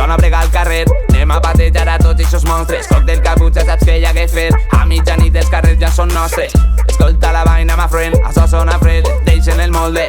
Dona brega al carrer, anem a batejar a tots eixos monstres. Còctel caputxa, saps què hi hagué fet? A mitjanit els carrers ja són nostres. Escolta la vaina, ma friend, això sona fred. Deixen el molde,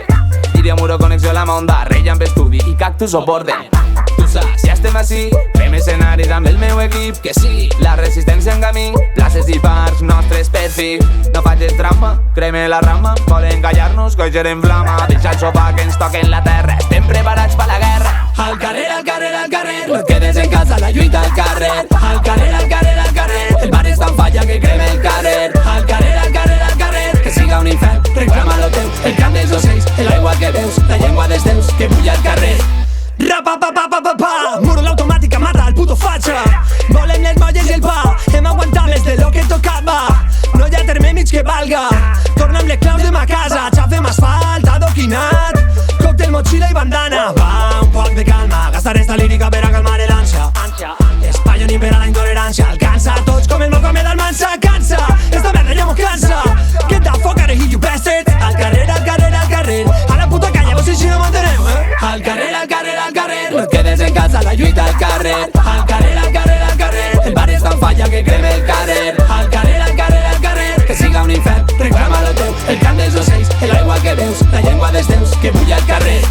Iria Muro, connexió a la monda. Rei amb estudi i cactus o borden. Tu saps, ja estem així, fem escenaris amb el meu equip. Que sí, la resistència en camí, places i parcs nostres per fi. No facis drama, creme la rama. Volen callar-nos, coixer en flama. Deixa el sofà que ens toquen la terra. Estem preparats per la guerra. Al carrer, al carrer, al carrer, no et quedes en casa, la lluita al carrer. Al carrer, al carrer, al carrer, el bar és tan falla que crema el carrer. Al carrer, al carrer, al carrer, que siga un infern, reclama lo teu. El cant dels ocells, l'aigua que veus, la llengua dels déus que bulla al carrer. Ra-pa-pa-pa-pa-pa-pa, muro l'automàtica mata el puto fatxa. Volem les molles i el pa, hem aguantat més de lo que tocava. No hi ha terme mig que valga, torna amb les claus de ma casa. Xafem asfalt, adoquinat, còctel, motxilla i bandana. Va, un poc de calma, gastar esta lírica per a calmar l'ànsia. Espai on impera la intolerància, alcança a tots com el Mohamed Almansa. Cansa, esta merda ja mos cansa. Get the fuck out of here, you bastards. Al carrer, al carrer, al carrer, a la puta canya, vos així no m'enteneu, Al carrer, al carrer, al carrer, no et quedes en casa, la lluita al carrer. Al carrer, al carrer, al carrer, el bar és tan falla que crema el carrer. Al carrer, al carrer, al carrer, que siga un infern, reclama lo teu. El cant dels ocells, l'aigua que veus, la llengua dels déus que bulla al carrer.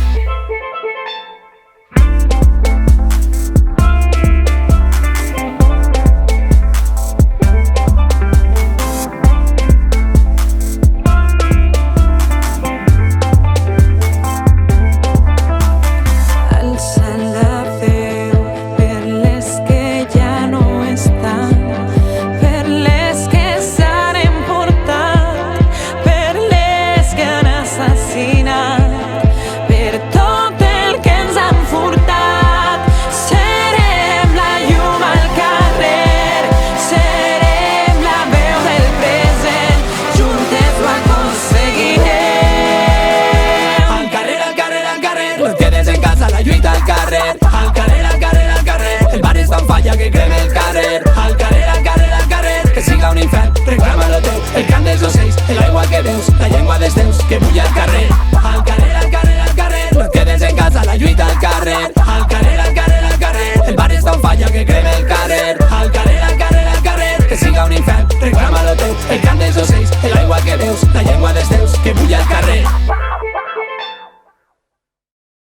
Al carrer, al carrer, al carrer, el bar és tan falla que crema el carrer. Al carrer, al carrer, al carrer, que siga un infern, reclama lo teu. El cant dels ocells, l'aigua que veus, la llengua dels déus que bulla al carrer. Al carrer